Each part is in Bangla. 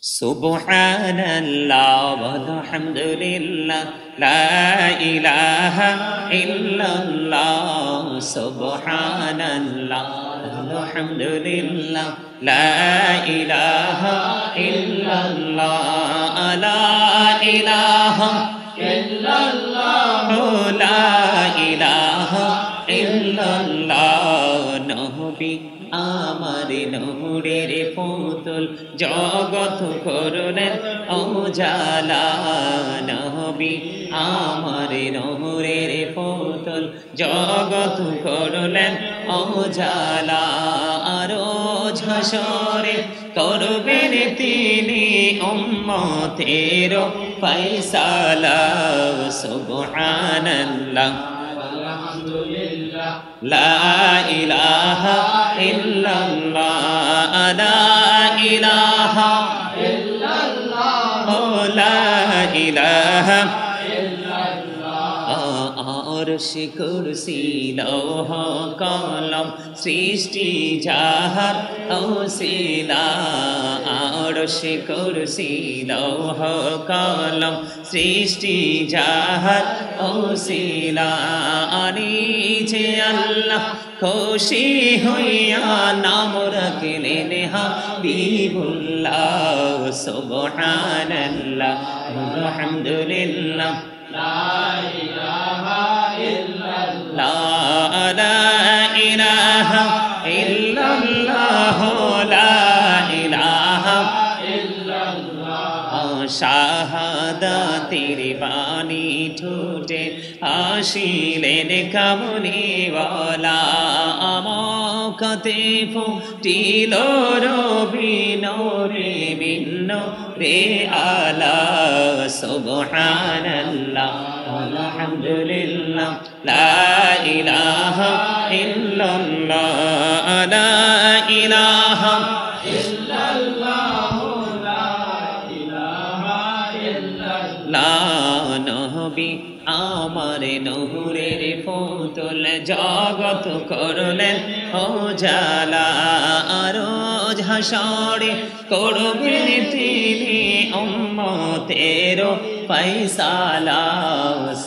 সুবহানাল্লাহ ওয়ালহামদুলিল্লাহ লা ইলাহা ইল্লাল্লাহ সুবহানাল্লাহ ওয়ালহামদুলিল্লাহ লা ইলাহা ইল্লাল্লাহ লা ইলাহা ইল্লাল্লাহ লা ইলাহা ইল্লাল্লাহ নবী আমার নূরের পুতুল জগৎ করলেন উজালা নবী আমার নূরের পুতুল জগৎ করলেন উজালা রোজ হাসরে করবেন তিনি উম্মতের ফয়সালা সুবহানাল্লাহ আলহামদুলিল্লাহ লা ইলাহা ইল্লাল্লাহ লা ইলাহা ইল্লাল্লাহ লা ইলাহা আরশ কুরসি লৌহ কলম সৃষ্টি যাহার ওসিলা আরশ কুরসি লৌহ কলম সৃষ্টি যাহার ওসিলা আনিছে আল্লাহ খুশি হইয়া নাম রাখলেন হাবিবুল্লাহ সুবহানাল্লাহ আলহামদুলিল্লাহ লা ইলাহা ইল্লাল্লাহ লা ইলাহা ইল্লাল্লাহ লা ইলাহা ইল্লাল্লাহ শাহাদাতের বাণী ঠোঁটে আসিলেন কামলিওয়ালা আমকাতে ফুটিল রবি নূরে ভিন্ন রে আলা সুবহানাল্লাহ আলহামদুলিল্লাহ লা ইলাহা ইল্লাল্লাহ লা ইলাহা ইল্লাল্লাহ লা ইলাহা ইল্লাল্লাহ নবী আমার নূরের পুতুল জগৎ করলেন উজালা রোজ হাসরে করবেন তিনি উম্মতের ফয়সালা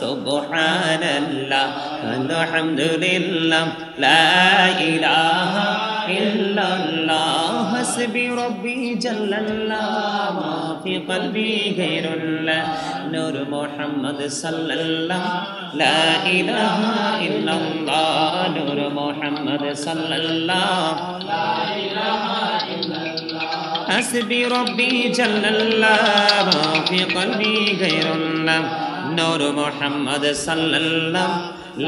সুবহানাল্লাহ আলহামদুলিল্লাহ লা ইলাহা ইল্লাল্লাহ হাসবি রব্বি জাল্লাল্লাহ মা ফি কলবি গায়রুল্লাহ নূর মুহাম্মদ সাল্লাল্লাহ লা ইলাহা ইল্লাল্লাহ নূর মুহাম্মদ সাল্লাল্লাহ লা ইলাহা ইল্লাল্লাহ হাসবি রব্বি জাল্লাল্লাহ মা ফি কলবি গায়রুল্লাহ নূর মুহাম্মদ সাল্লাল্লাহ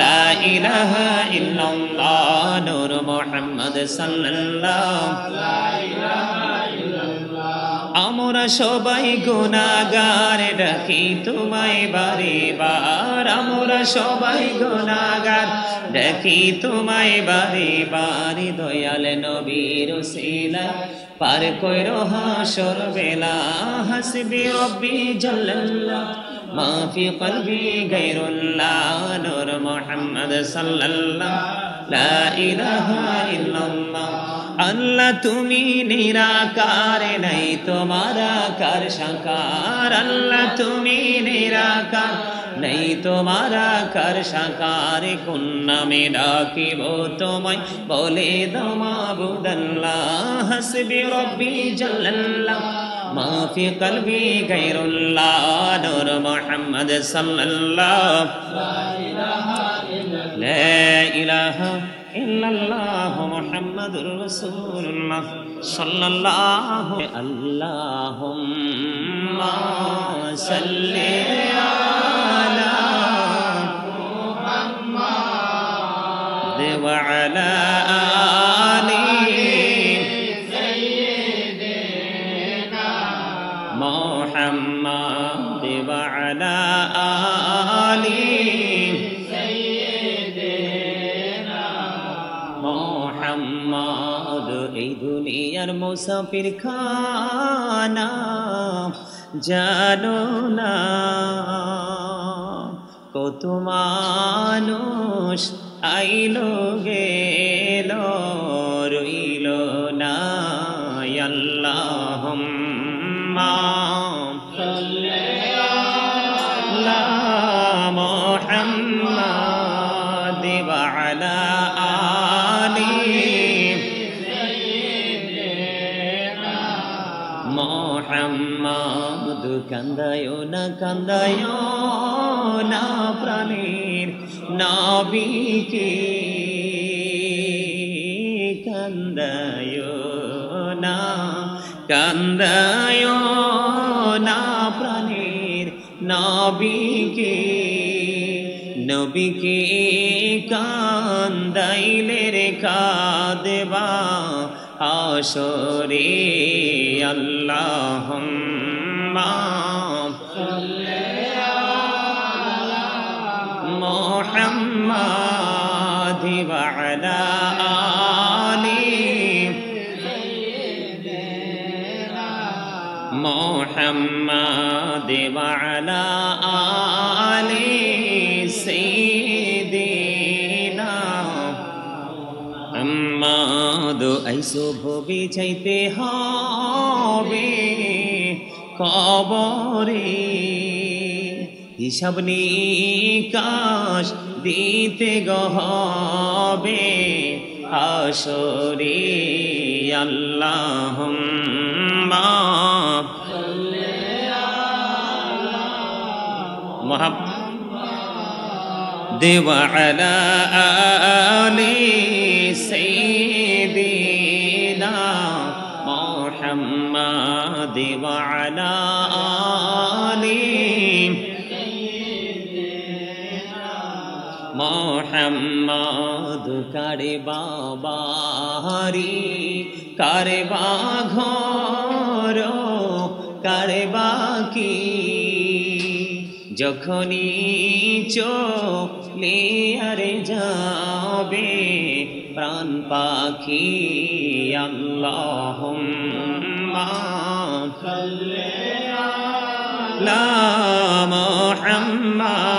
লা ইলাহা ইল্লাল্লাহ নূর মুহাম্মদ সাল্লাল্লাহ লা ইলাহা ইল্লাল্লাহ আমরা সবাই গুনাহগার ডাকি তোমায় বারে বার আমরা সবাই গুনাহগার ডাকি তোমায় বারে বার দয়াল নবীর ওসিলা পার কইরো হাসর বেলা হাসবি রব্বি জাল্লাল্লাহ মা ফি কলবি গায়রুল্লাহ নূর মুহাম্মদ সাল্লাল্লাহ লা ইলাহা ইল্লাল্লাহ আল্লাহ তুমি নিরাকার নাই তোমার আকার সাকার আল্লাহ তুমি নিরাকার নাই তোমার আকার সাকার কোন নামে ডাকিব তোমায় বলে দাও মাবুদাল্লাহ হাসবি রব্বি জাল্লাল্লাহ মা ফি কলবি গায়রুল্লাহ নূর মুহাম্মদ সাল্লাল্লাহ লা ইলাহা ইল্লাল্লাহ লা ইলাহা ইল্লাল্লাহ মুহাম্মাদুর রাসূলুল্লাহ সাল্লাল্লাহু আল্লাহুম্মা সাল্লি আলা মুহাম্মাদ ওয়া আলা আলি সাইয়্যিদিনা মুহাম্মাদ ওয়া আলা আলি মোহাম্মদ এই দুনিয়ার মুসাফির খানা জানো না কত মানুষ আইলো গেল রইল না আল্লাহুম্মা মোহাম্মদ কান্দায় না প্রাণের নবীকে কান্দায় না প্রাণের নবীকে নবীকে কান্দাইলে রে কাঁদবা আসরে আল্লাহুম্মা মুহাম্মাদ ওয়া আলা আলি মুহাম্মাদ ওয়া আলা আলি সাইয়্যিদিনা মুহাম্মদ আইসো ভবি চাইতে হবে কবরে হিসাব নিকাশ দিতে হবে হাসরে আল্লাহুম্মা মুহাম্মাদ ওয়া আলা আলি সাইয়্যিদিনা মুহাম্মাদ ওয়া আলা আলি মোহাম্মদ কারে বাবারি কারে বা ঘর কারে বাকি যখনই চলে আরে যাবে প্রাণ পাখি আল্লাহুম্মা সাল্লি আলা মুহাম্মাদ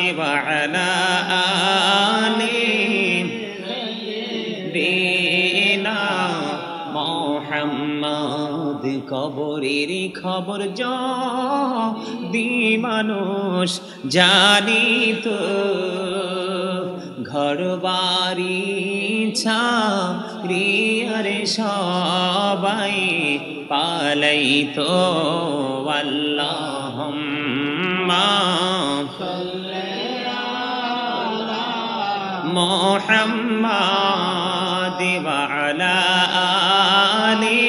ওয়া আলা আলি সাইয়্যিদিনা মুহাম্মদ কবরের খবর যদি মানুষ জানিত ঘর বাড়ি ছাড়িয়ে সবাই পালাইতো আল্লাহুম্মা মুহাম্মাদ ওয়া আলা আলি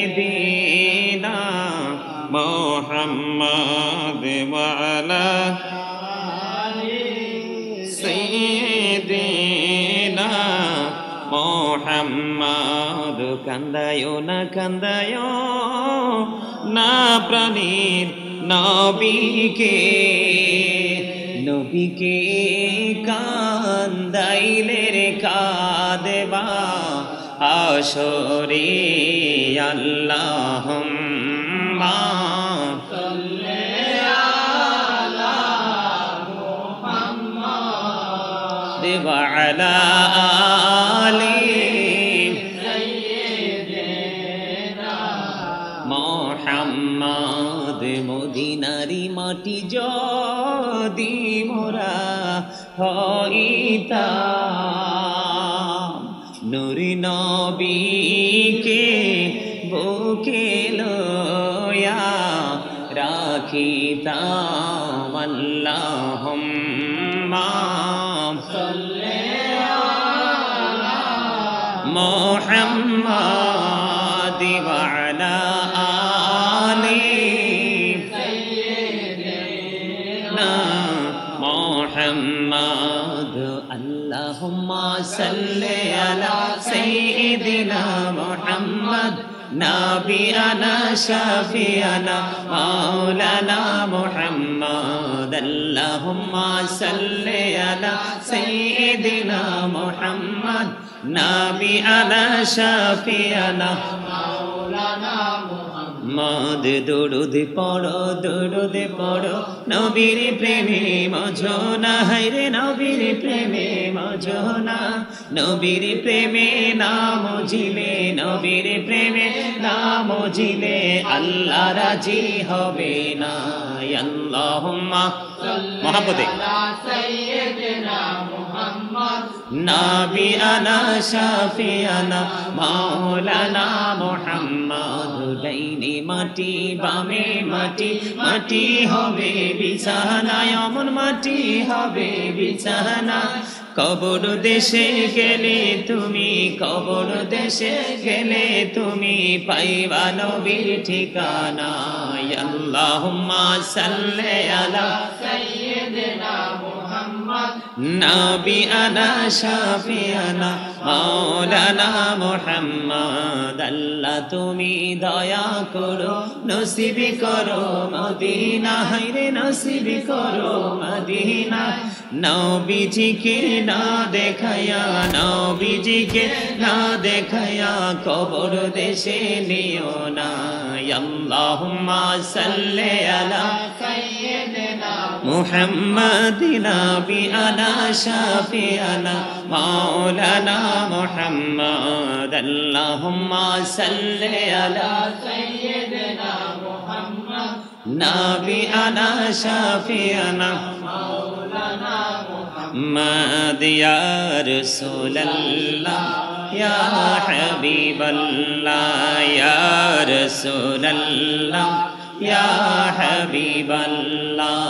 সাইয়্যিদিনা মুহাম্মাদ ওয়া আলা আলি সাইয়্যিদিনা মুহাম্মদ কান্দায় না প্রাণীর নবীকে নবীকে কান্দাইলে রে কাঁদবা আসরে আল্লাহুম্মা সাল্লি আলা মুহাম্মাদ ওয়া আলা আলি সাইয়্যিদিনা মুহাম্মদ মদিনারি মাটি যদি মোরা হইতাম নূরি নবীকে বুকে লয়া রাখিতাম আল্লাহুম্মা সাল্লি আলা মুহাম্মাদ ওয়া আলা আলি সাইয়্যিদিনা মুহাম্মাদ আল্লাহুম্মা সাল্লি আলা সাইয়্যিদিনা মুহাম্মাদ নাবিয়ানা শাফিয়ানা মাওলানা মুহাম্মাদ আল্লাহুম্মা সাল্লি আলা সাইয়্যিদিনা মুহাম্মাদ নাবিয়ানা শাফিয়ানা মাওলানা মুহাম্মাদ দরুদ পড়ো নবীর প্রেমে মজনা হায়রে নবীর প্রেমে মজনা নবীর প্রেমে নাম জিলে নবীর প্রেমে নাম জিলে আল্লাহ রাজি হবে না আল্লাহুম্মা মুহাম্মাদে সাইয়্যিদিনা মুহাম্মাদ নাবিয়ানা শাফিয়ানা মাওলানা মুহাম্মদ ডাইনে মাটি বামে মাটি মাটি হবে বিছানা এমন মাটি হবে বিছানা কবর দেশে গেলে তুমি কবর দেশে গেলে তুমি পাইবা নবীর ঠিকানা আল্লাহুম্মা সাল্লি আলা সাইয়্যিদিনা মুহাম্মদ নাবিয়ানা শাফিয়ানা মাওলানা মুহাম্মদ আল্লাহ তুমি দয়া করো নসিব করো মদিনা হায়রে নসিব করো মদিনা নবীজিকে না দেখায়া নবীজিকে না দেখায়া কবর দেশে নিও না আল্লাহুম্মা সাল্লি আলা সাইয়্যিদিনা মুহাম্মাদিন নাবিয়ানা শাফিয়ানা মাওলানা মুহাম্মদ আল্লাহুম্মা সাল্লি আলা সাইয়্যিদিনা মুহাম্মদ নাবিয়ানা শাফিয়ানা মাওলানা মুহাম্মদ ইয়া রাসূলুল্লাহ ইয়া হাবিবাল্লাহ ইয়া রাসূলুল্লাহ ইয়া হাবিবাল্লাহ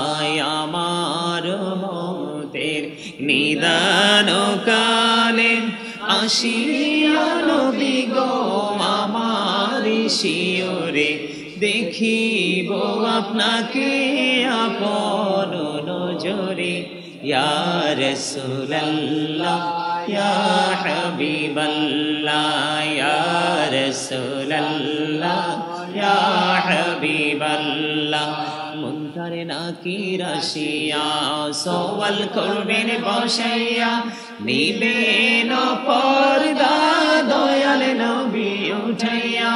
আমার মতের নিদান কালে আসিয়া নবী গো আমার শিওরে দেখিব আপনাকে আপন নজরে ইয়া রাসূলুল্লাহ ইয়া হাবিবাল্লাহ ইয়া রাসূলুল্লাহ ইয়া হাবিবাল্লাহ মুনকার নাকির আসিয়া সওয়াল করবেন বসাইয়া নিবেন পর্দা দয়াল নবী উঠাইয়া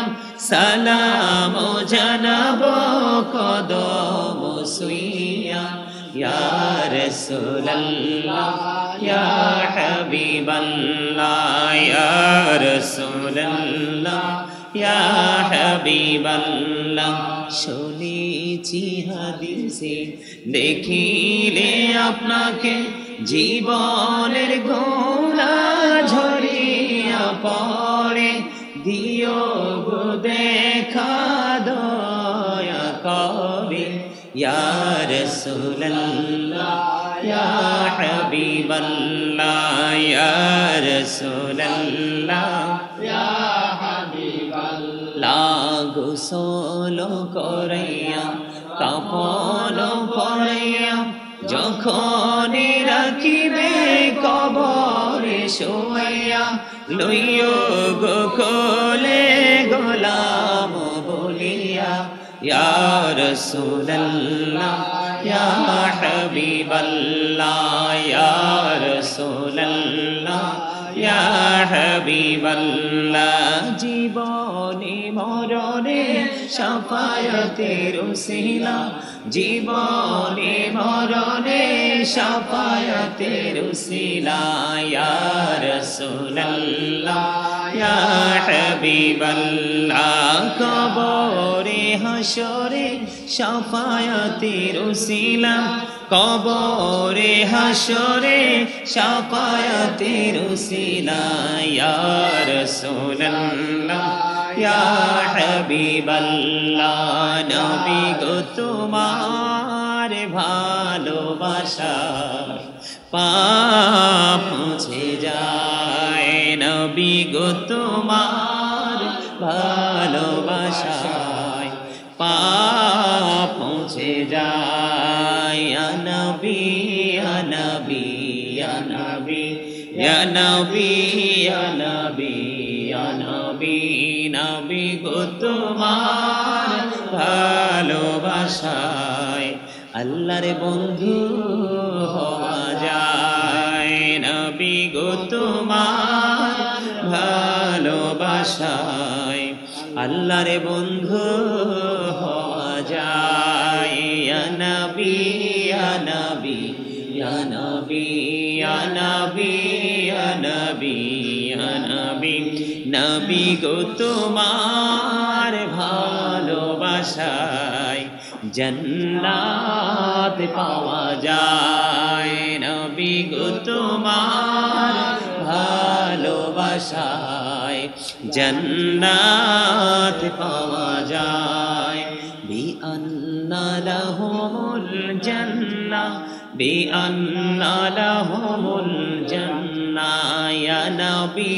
সালাম জানাব কদম সুইয়া ইয়া রাসূলুল্লাহ ইয়া হাবিবাল্লাহ ইয়া রাসূলুল্লাহ ইয়া হাবিবাল্লাহ শুনেছি হাদিসে দেখিলে আপনাকে জীবনের গোলা ঝরিয়া পড়ে দিও গো দেখা দয়া করে ইয়া রাসূলুল্লাহ ইয়া হাবিবাল্লাহ ইয়া রাসূলুল্লাহ ইয়া হাবিবাল্লাহ গোসল করাইয়া কাফন পরাইয়া যখন রাখিবে কবরে শোয়াইয়া লইও গো কোলে গোলাম বলিয়া ইয়া রাসূলুল্লাহ ইয়া হাবিবাল্লাহ ইয়া রাসূলুল্লাহ ইয়া হাবিবাল্লাহ জীবনে মরণে শাফায়াতের উসিলা জীবনে মরণে শাফায়াতের উসিলা ইয়া রাসূলুল্লাহ ইয়া হাবিবাল্লাহ কবরে হাসরে শাফায়াতের উসিলা কবরে হাসরে শাফায়াতের উসিলা ইয়া রাসূলুল্লাহ ইয়া হাবিবাল্লাহ নবী গো তোমার ভালোবাসা পাপ মুছে যায় নবী গো তোমার ভালোবাসায় পাপ মুছে যায় ইয়া নবী ইয়া নবী ইয়া নবী ইয়া নবী ইয়া নবী ইয়া নবী নবী গো তোমার ভালোবাসায় আল্লাহর বন্ধু হওয়া যায় নবী গো তোমার ভালোবাসায় আল্লাহর বন্ধু হওয়া যায় ইয়া নবী ইয়া নবী ইয়া নবী ইয়া নবী ইয়া নবী ইয়া নবী নবী গো তোমার ভালোবাসায় জান্নাত পাওয়া যায় নবী গো তোমার ভালোবাসায় জান্নাত পাওয়া যায় বিআন্না লাহুমুল জান্নাহ বিআন্না লাহুমুল জান্নাহ ইয়া নবী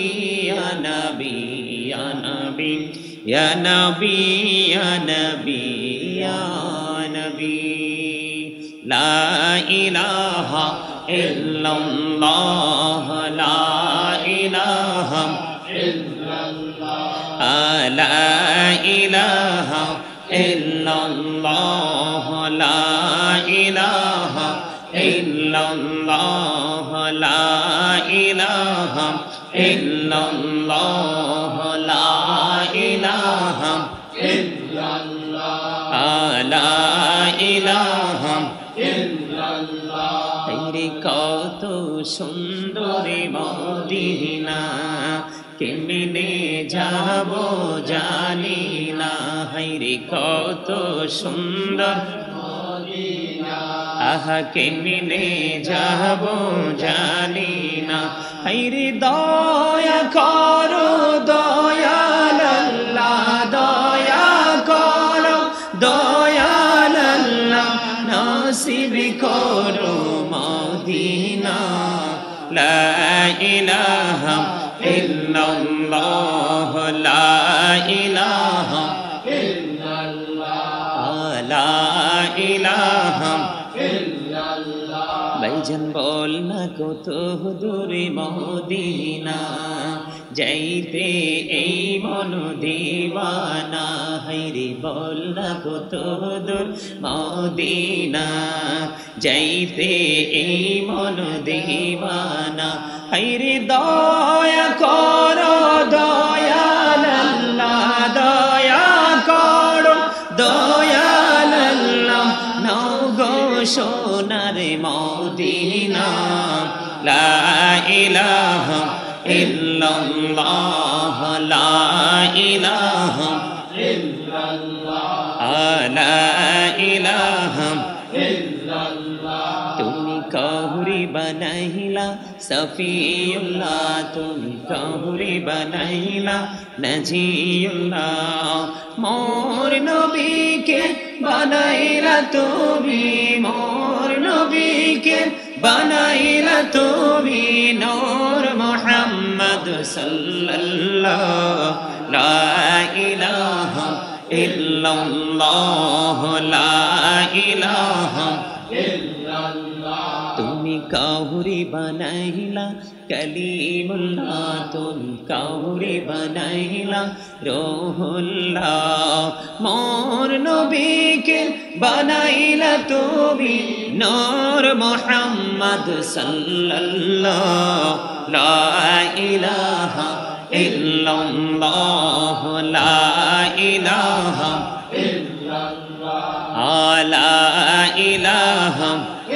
ইয়া নবী ইয়া নবী ইয়া নবী ইয়া নবী ইয়া নবী লা ইলাহা ইল্লাল্লাহ লা ইলাহা ইল্লাল্লাহ লা ইলাহা ইল্লাল্লাহ লা ইলাহা ইল্লাল্লাহ লা ইলাহা ইল্লাল্লাহ লা ইলাহা ইল্লাল্লাহ লা ইলাহা ইল্লাল্লাহ তেরে কত সুন্দর মদিনা কেমনে যাব জানি না হায়রে কত সুন্দর মদিনা আহা কেমনে যাব জানি না হায়রে দয়া করো দয়াল আল্লাহ দয়া করো দয়াল আল্লাহ নসিব করো মদিনা লা ইলাহা ইল্লাল্লাহ লা ইলাহা ইল্লাল্লাহ লা ইলাহা ইল্লাল্লাহ ভাইজান বল না কত দূরে মদিনা যাইতে এই মন দিওয়ানা হায়রে বল না কত দূর মদিনা যাইতে এই মন দিওয়ানা হায়রে দয়া করো দয়াল আল্লাহ দয়া করো দয়াল আল্লাহ নাও গো সোনার মদিনা লা ইলাহা ইল্লাল্লাহ লা ইলাহা ইল্লাল্লাহ লা ইলাহা ইল্লাল্লাহ তুমি কাহুরি বানাইলা সফিউল্লাহ তুমি কাহুরি বানাইলা নজিউল্লাহ মোর নবীকে বানাইলা তুমি মোর নবীকে বানাইলা তুমি নূর মুহাম্মদ সাল্লাল্লাহু লা ইলাহা ইল্লাল্লাহ লা ইলাহা ইল্লাল্লাহ তুমি কাহুরি বানাইলা কলিমুল্লাহ তুমি কাহুরি বানাইলা রূহুল্লাহ মোর নবীকে বানাইলা তুমি নূর মুহাম্মদ সাল্লাল্লাহু লা ইলাহা ইল্লাল্লাহ লা ইলাহা ইল্লাল্লাহ লা ইলাহা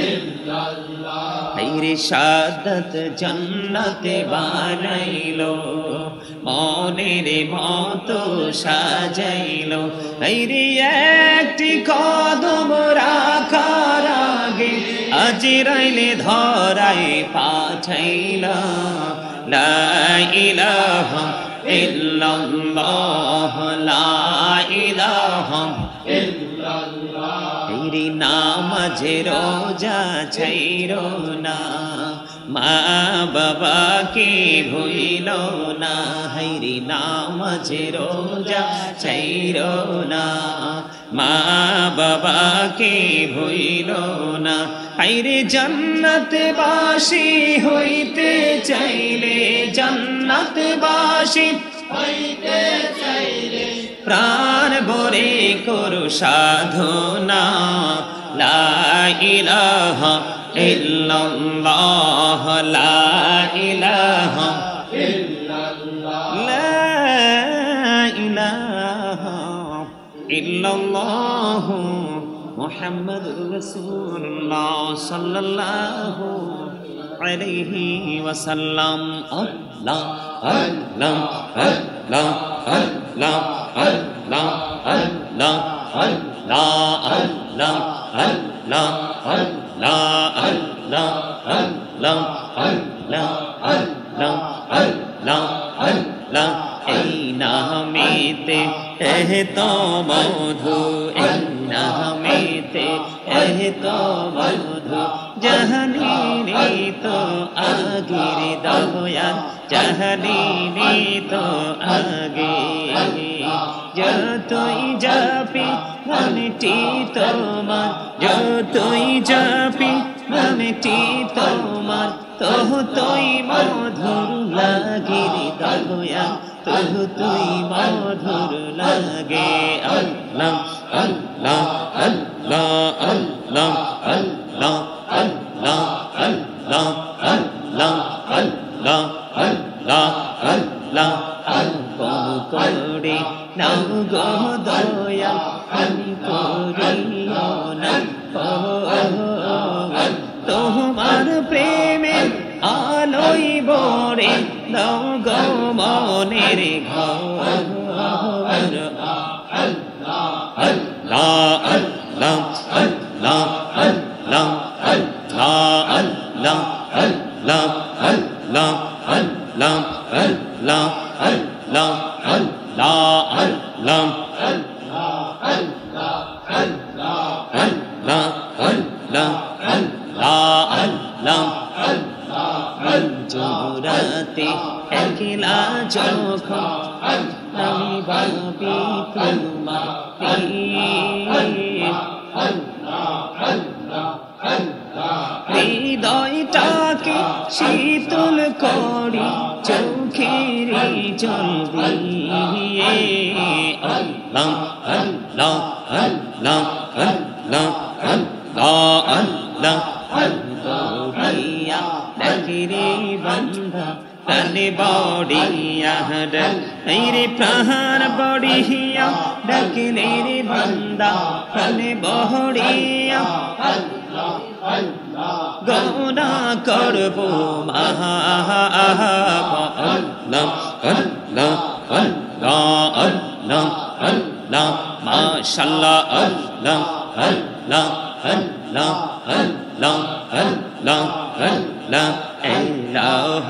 ইল্লাল্লাহ হায়রে শাহাদাত জান্নাতে বানাইলো মনের মতো সাজাইলো হায়রে একটি কদম রাখার আগে আজরাইলে ধরায় পাঠাইলা লা ইলাহা ইল্লাল্লাহ লা ইলাহা ইল্লাল্লাহ তেরি নামাজে রোজা ছাইরো না মা বাবাকে ভুইলো না হায়রে নামাজে রোজা ছাইরো না মা বাবাকে ভুইলো না হায়রে জান্নাতবাসী হইতে চাইলে জান্নাতবাসী হইতে চাইলে প্রাণ ভরে করো সাধনা লা ইলাহা ইল্লাল্লাহ লা ইলাহা ইল্লাল্লাহ লা ইলাহা ইল্লাল্লাহ মুহাম্মাদুর রাসূলুল্লাহ সাল্লাল্লাহু আলাইহি ওয়াসাল্লাম আল্লাহ আল্লাহ আল্লাহ আল্লাহ আল্লাহ আল্লাহ আল্লাহ আল্লাহ আল্লাহ আল্লাহ আল্লাহ আল্লাহ আল্লাহ আল্লাহ আল্লাহ আল্লাহ এই নামেতে তো মধু এই নামেতে তো মধু জাহানি তো আগের দয়াল জাহানি তো আগে যতই যাবি মনটি তোমার যতই যাবি মনটি তোমার তুই মধুর লাগে দয়াল তুই মধুর লাগে আল্লাহ আল্লাহ আল্লাহ আল্লাহ আল্লাহ আল্লাহ আল্লাহ আল্লাহ আল্লাহ আল্লাহ আল্লাহ আপন করে নাম গো দয়াল আমি করিও না তোমার প্রেমে আলোই বরে দাও গো মনের ঘর আল্লাহ আল্লাহ আল্লাহ আল্লাহ আল্লাহ আল্লাহ আল্লাহ আল্লাহ আল্লাহ আল্লাহ আল্লাহ আল্লাহ আল্লাহ জোরাতে একলা যখন আমি ভাবি হৃদয়টাকে শীতল করি চোখের জল দিয়ে আল্লাহ আল্লাহ আল্লাহ আল্লাহ আল্লাহ আল্লাহ আল্লাহ ডাকিরে বান্দা প্রাণে বড়িয়া রে প্রাণ বড়িয়া ডাকিলে রে বান্দা প্রাণে বড়িয়া গৌনা করব আল্লাহ আল্লাহ আল্লাহ আল্লাহ আল্লাহ মাশাআল্লাহ আল্লাহ আল্লাহ আল্লাহ আল্লাহ আল্লাহ আল্লাহ আল্লাহ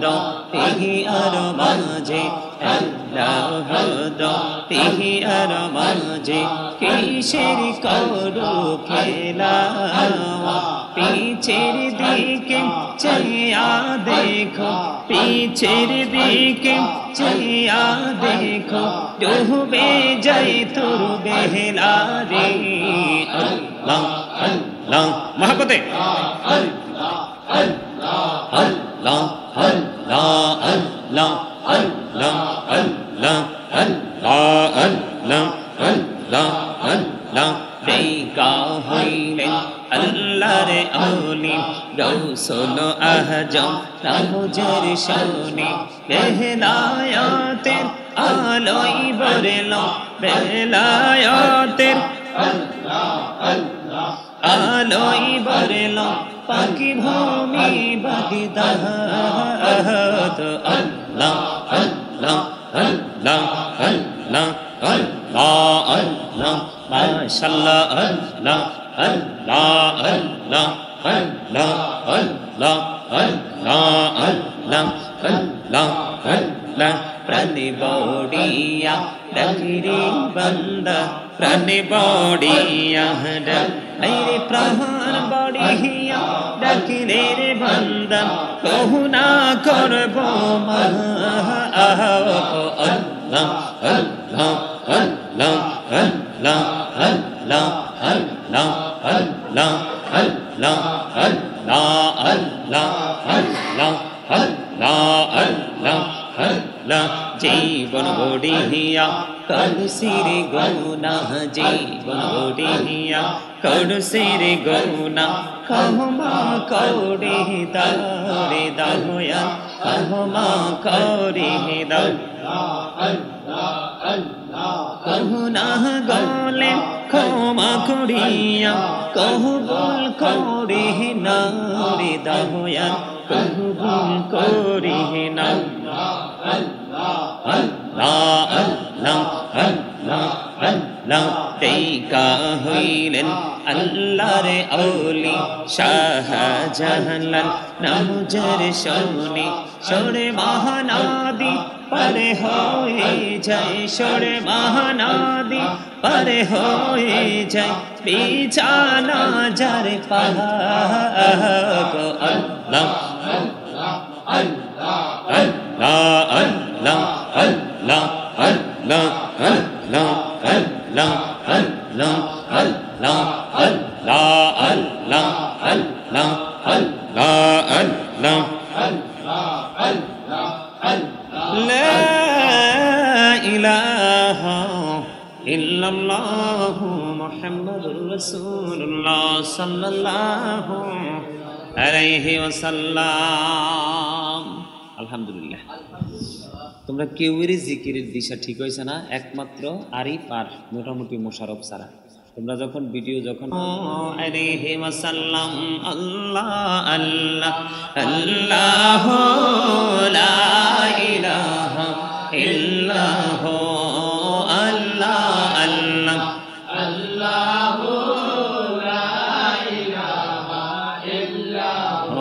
দো তিহি আর মাঝে আল্লাহ দো তিহি আর মাঝে কিসের করো খেলা পিছের দিকে চেয়া দেখো পিছের দিকে চেয়া দেখো ডুবে যায় তোর বেহলা রে আল্লাহ আল্লাহ মহব্বতে আল্লাহ আল্লাহ আল্লাহ আল্লাহ আল্লাহ আল্লাহ আল্লাহ আল্লাহ আল্লাহ দেখা হইলেন আল্লাহর আউলি রাসূল আজম নামজের শানে বেলায়াতের আলোয় বরলো বেলায়াতের আলোয় বরলো পাকি ভূমি বাগদাদ আল্লাহ আল্লাহ আল্লাহ আল্লাহ আল্লাহ আল্লাহ মাশাআল্লাহ আল্লাহ আল্লাহ আল্লাহ আল্লাহ আল্লাহ আল্লাহ আল্লাহ আল্লাহ আল্লাহ প্রাণে বড়িয়া ডাকিরে বান্দা প্রাণে বড়িয়া রে প্রাণ বড়িয়া ডাকিলে রে বান্দা কহুনা করব আল্লাহ আল্লাহ আল্লাহ আল্লাহ আল্লাহ আল্লাহ আল্লাহ আল্লাহ আল্লাহ আল্লাহ আল্লাহ আল্লাহ আল্লাহ আল্লাহ জীবন গড়িয়া করসির গুনা জীবন গড়িয়া করসির গুনা ক্ষমা করে দাও রে দয়াল ক্ষমা করে দাও কহুনা গলে ক্ষমা করিয়া কহুবুল করে না রে দয়াল কহুবুল করে না আল্লাহ আল্লাহ আল্লাহ আল্লাহ লাইকা হইলেন আল্লাহর ওলি শাহজাহান নাম যার শুনি সরে মহানদী পারে হয়ে যায় সরে মহানদী পারে হয়ে যায় বিছানা যার পাহাড় আল্লাহ আল্লাহ আল্লাহ আল্লাহ আল্লাহ আল্লাহ আল্লাহ আল্লাহ আল্লাহ আল্লাহ আল্লাহ আল্লাহ আল্লাহ আল্লাহ লা ইলাহা ইল্লাল্লাহু মুহাম্মাদুর রাসূলুল্লাহ সাল্লাল্লাহু আলাইহি ওয়াসাল্লাম। আলহামদুলিল্লাহ, তোমরা কেউরই জিকিরের দিশা ঠিক হয়েছে না, একমাত্র আরিফ আর মোটামুটি মোশারফ ছাড়া। তোমরা যখন ভিডিও যখন আলাইহি ওয়াসাল্লাম আল্লাহ আল্লাহ আল্লাহ লা ইলাহা ইল্লাহ আল্লাহ আল্লাহ আল্লাহ লা ইলাহা ইল্লাহ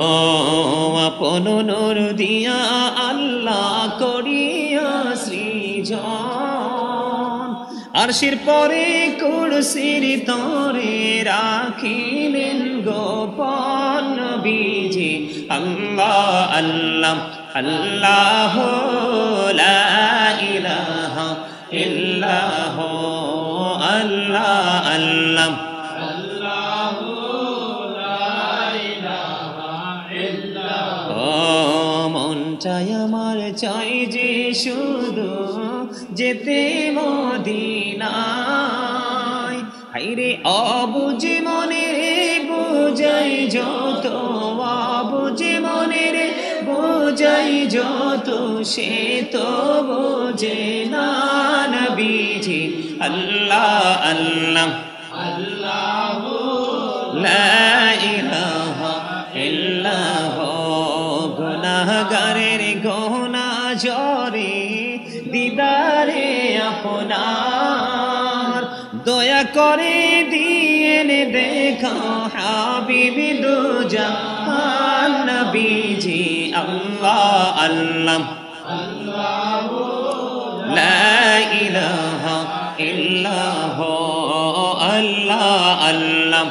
আপন নূর দিয়া আল্লাহ করিয়া সৃজন আরশির পরে কুরসির তরে রাখিলেন গোপন নবীজি আল্লাহ আল্লাহ আল্লাহ লা ইলাহা ইল্লাহ আল্লাহ আল্লাহ চাই আমার চাই যে শুধু যেতে মদিনায় হাইরে অবুঝে মনে রে বুঝাই যত অবুঝে মনে রে বুঝাই যত সে তো বোঝে না নবীজি আল্লাহ আল্লাহ আল্লাহ লা ইলাহা ইল্লাহ গুনাহগারের গোনা জরে দিদারে আপনার দয়া করে দিয়েন দেখা হাবিবি দু জাহান নবীজি আল্লাহ আল্লাহ আল্লাহ লা ইলাহা ইল্লাহ আল্লাহ আল্লাহ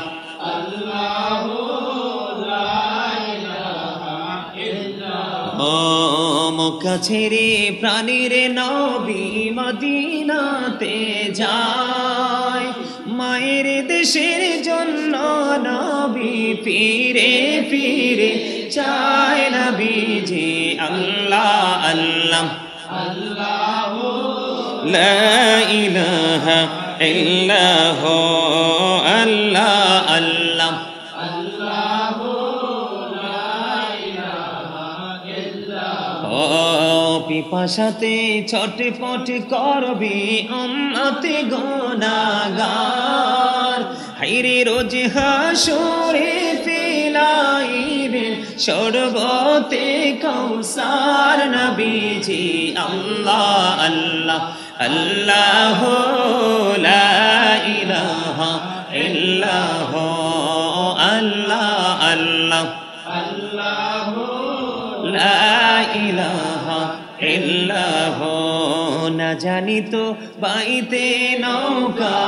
মক্কা ছেড়ে প্রাণীর নবী মদিনাতে যায় মায়ের দেশের জন্য নবী ফিরে ফিরে চায় নবীজি আল্লাহ আল্লাহ আল্লাহ লা ইলাহা ইল্লাহ আল্লাহ আল্লাহ পিপাসাতে ছটপট করবি উম্মতে গুনাহগার হায়রে রোজ হাসরে ফিলাইবেন শরবতে কাউসার নবীজি আল্লাহ আল্লাহ আল্লাহ লা ইলাহা ইল্লাহ আল্লাহ আল্লাহ আল্লাহ লা ইলাহা ইল্লাহ না জানি তো বাইতে নৌকা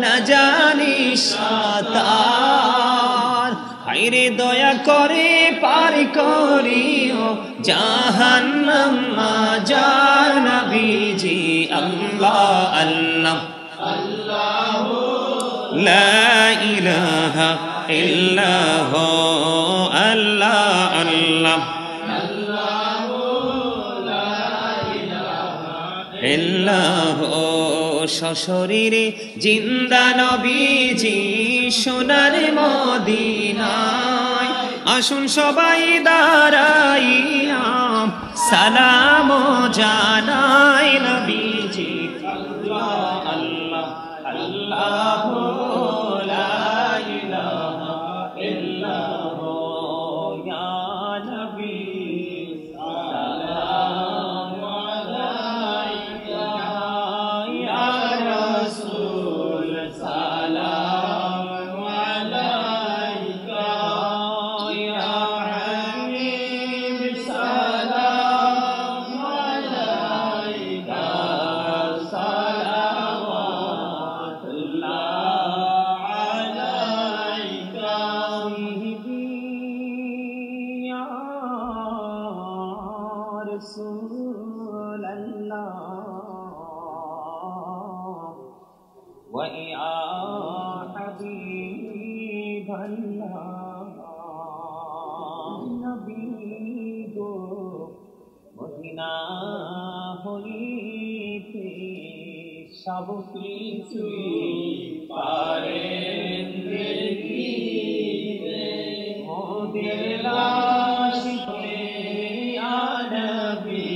না জানি সাঁতার হায়রে দয়া করে পার করিও জাহান্নাম মাজার নবীজি আল্লাহ আল্লাহ আল্লাহ লা ইলাহা ইল্লাহ আল্লাহ আল্লাহ সশরীরে জিন্দা নবীজি সোনার মদিনায় আসুন সবাই দাঁড়াইয়া সালাম জানাই নবীজি আল্লাহ আল্লাহ আল্লাহ লা ইলাহা ইল্লাহ ইয়া নবী সালাম আলাইকা ইয়া রাসূল वया हबीब अल्लाह नबी गो मदीना হইতে সব কিছুই পারেন দেখিতে মোদের লাশকে ইয়া নবী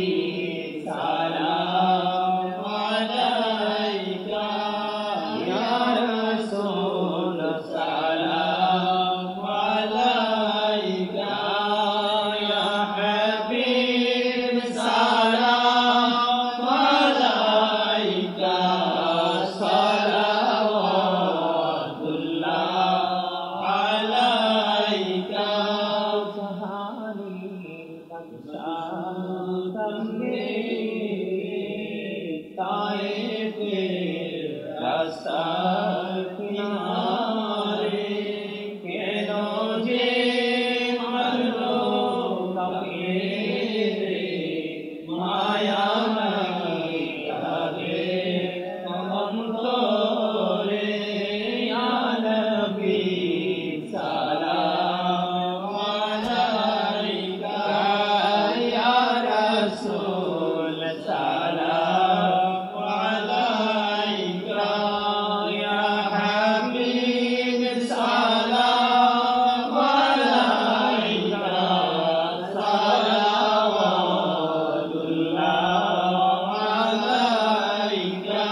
সালাম আলাইকা ইয়া রাসূল সালাম আলাইকা ইয়া হাবিব সালাম আলাইকা সালাওয়াতুল্লাহ আলাইকা সুবহানি তামনে তায়েফের রাস্তা কিনারে কেন যে মারলো কাফেরে মায়া নাকি তাদের অন্তরে ইয়া নবী সালাম আলাইকা ইয়া রাসূল সালাম আলাইকা ইয়া হাবিব সালাম আলাইকা সালাওয়াতুল্লাহ আলাইকা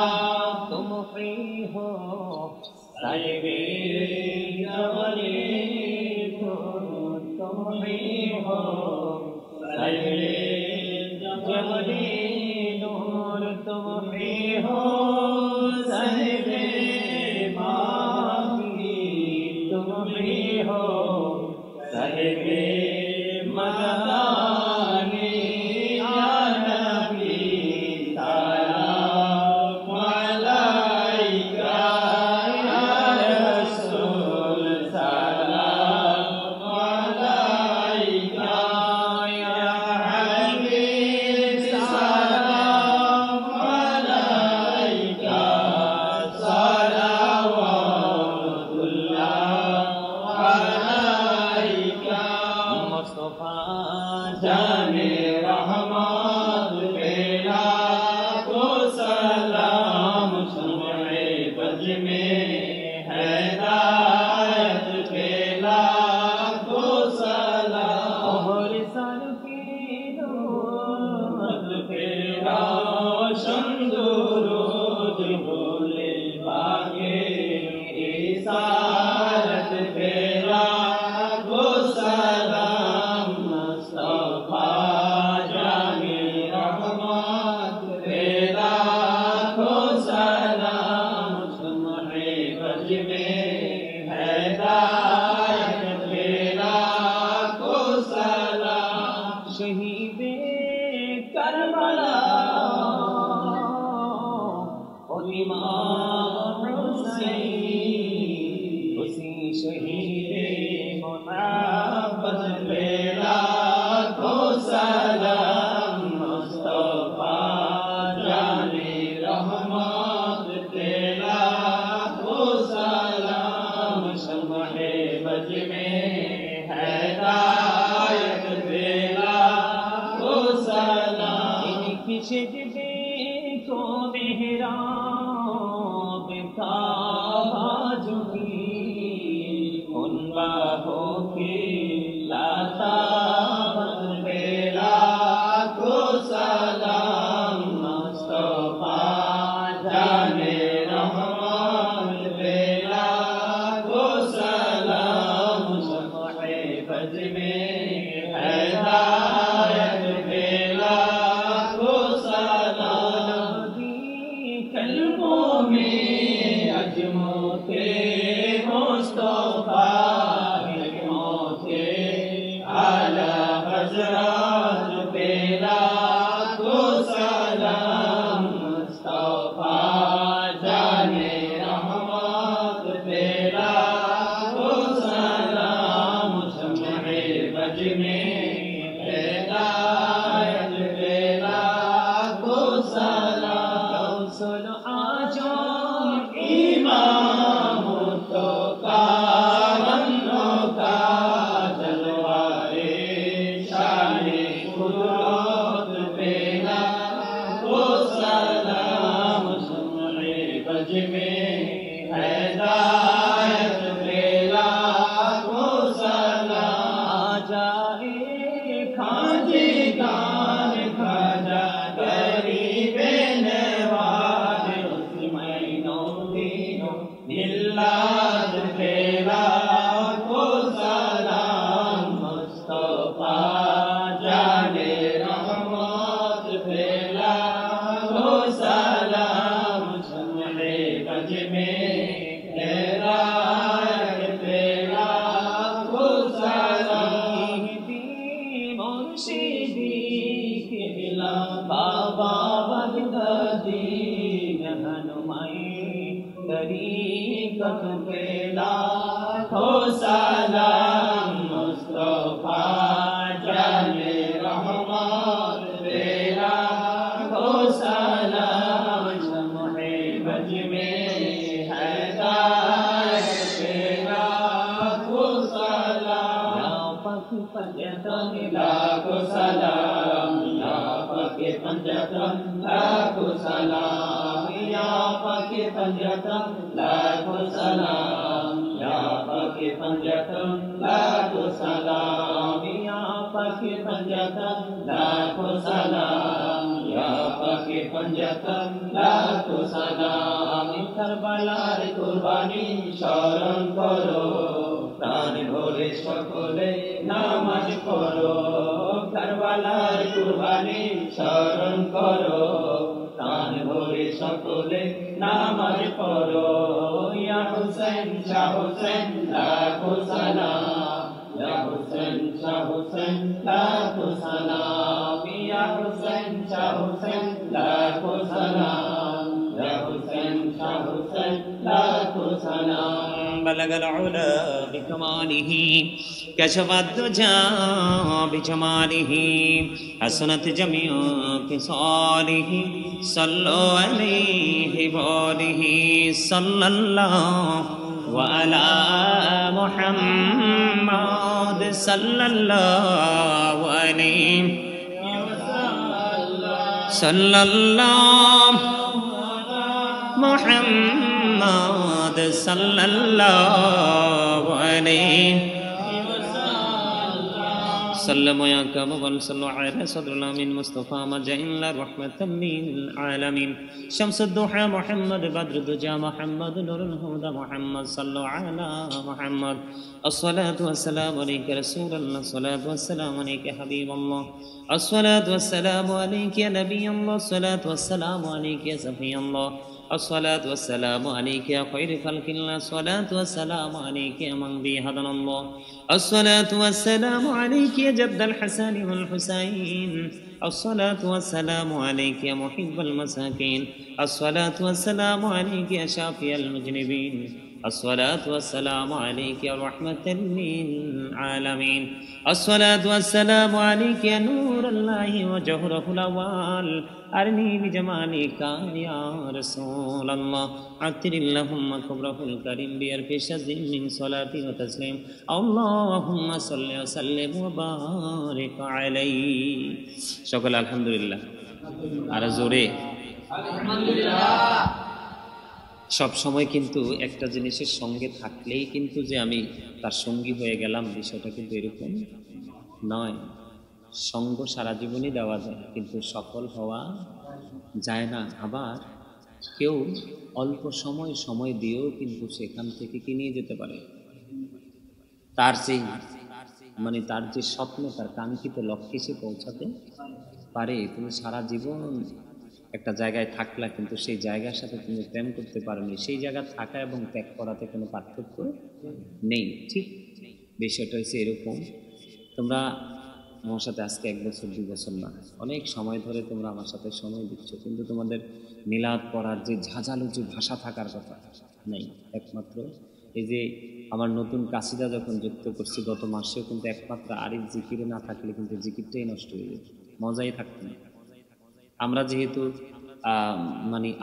तुम ही हो साहिबे जमाने तुम ही हो साहिबे जमाने नूर तुम ही हो साहिबे माही तुम ही हो साहिबे मदानी या नबी सलाम अलैका या रसूल सलाम अलैका या हबीब सलाम अलैका सलावतुल्लाह अलैका मुस्तफा जाने रहमत बेला को सलाम सुने बज में हिदायत बेला को सलाम और सर की नूरत बेला शंदुरुद बोले बागे इसारत बेला को सलाम मुस्तफा जाने रहमत बेला को सलाम सुने बज में हिदायत बेला को सलाम शहीदे करबला और इमाम हुसैन उसी शहीदे मोहब्बत बेला को सलाम मुस्तफा जाने रहमत बेला को सलाम शम्हे बज में हिदायत बेला को सलाम इनकी सजदे को मेहराब का बाजुगी उन बाहों के लतावत बेला को सलाम मुस्तफा जाने रहमत बेला को सलाम शम्हे बज में हिदायत बेला को सलाम कल्बों में अजमोते मुस्तफा हिकमोते आला हज़रत बेला को सलाम मुस्तफा जाने रहमत बेला को सलाम शम्हे बज में हिदायत बेला को सलाम सुन आजम गज में हिदायत पे लाखों सलाम। जाए खाजे गान खाजा गरीबे नवाज उसमैनों दिनों मिल्लात पे लाखों सलाम। मुस्तफा जाने रहमत पे लाखों सलाम। शम्हे गज में हिदायत पे लाखों सलाम। मुर्शिदी के दिला बाबा बगदादी रहनुमाई तरीक़त पे लाखों सलाम। मुस्तफा जाने रहमत पे लाखों सलाम। शम्हे गज में हिदायत पे लाखों सलाम। या पक पंजतन लाखों सलाम। या पक पंजतन लाखों सलाम। या पक पंजतन लाखों सलाम। या पक पंजतन लाखों सलाम। या पक पंजतन लाखों सलाम। या पक पंजतन लाखों सलाम। करबलार कुर्बानी স্মরণ করো, প্রাণ ভরে সকলে নামাজ পড়ো। কারবালার কুরবানি স্মরণ করো, প্রাণ ভরে সকলে নামাজ পড়ো। ইয়া হুসেন শাহ হুসেন লাখো সালাম। ইয়া হুসেন শাহ হুসেন লাখো সালাম। ইয়া হুসেন শাহ হুসেন লাখো সালাম। ইয়া হুসেন শাহ হুসেন লাখো সালাম। بلغ العلا بكماله كشف الدجى بجماله حسنت جميع خصاله صلوا عليه وآله صلى الله وعلى محمد صلى الله عليه صلى الله محمد صلى الله عليه وسلم يا كمال صلوا على صدر الأمين مصطفى مجعل رحمة للعالمين شمس الضحى محمد بدر الدجى محمد نور الهدى محمد صلوا على محمد الصلاة والسلام عليك رسول الله الصلاة والسلام عليك حبيب الله الصلاة والسلام عليك يا نبي الله الصلاة والسلام عليك يا صفي الله الصلاة والسلام عليك يا خير خلق الله الصلاة والسلام عليك يا من به هدنا الله الصلاة والسلام عليك يا جد الحسن والحسين الصلاة والسلام عليك يا محب المساكين الصلاة والسلام عليك يا شافي المذنبين الصلاة والسلام عليك يا رحمة للعالمين الصلاة والسلام عليك يا نور الله وجهره الأول أرني بجمالك يا رسول الله عطر اللهم كبره الكريم بألف شذ من صلاة وتسليم اللهم صل وسلم وبارك عليه شكرا الحمد لله আর জোরে আলহামদুলিল্লাহ। সব সময় কিন্তু একটা জিনিসের সঙ্গে থাকলেই কিন্তু যে আমি তার সঙ্গী হয়ে গেলাম বিষয়টা কিন্তু এরকম নয়। সঙ্গ সারা জীবনই দেওয়া যায় কিন্তু সফল হওয়া যায় না। আবার কেউ অল্প সময় দিয়েও কিন্তু সেখান থেকে কি নিয়ে যেতে পারে, তার তার যে স্বপ্ন, তার কাঙ্ক্ষিত লক্ষ্যে সে পৌঁছাতে পারে। তুমি সারা জীবন একটা জায়গায় থাকলা কিন্তু সেই জায়গার সাথে তুমি প্রেম করতে পারোনি, সেই জায়গা থাকা এবং ত্যাগ করাতে কোনো পার্থক্য নেই। ঠিক বিষয়টা হচ্ছে এরকম। তোমরা আমার সাথে আজকে 1 বছর 2 বছর না, অনেক সময় ধরে তোমরা আমার সাথে সময় দিচ্ছ, কিন্তু তোমাদের মিলাদ পড়ার যে ঝাঁঝালো যে ভাষা থাকার কথা নেই। একমাত্র এই যে আমার নতুন কাসিদা যখন যুক্ত করছি গত মাসেও, কিন্তু একমাত্র আরিফ জিকিরে না থাকলে কিন্তু জিকিরটাই নষ্ট হয়ে যেত, মজাই থাকতো না। আমরা যেহেতু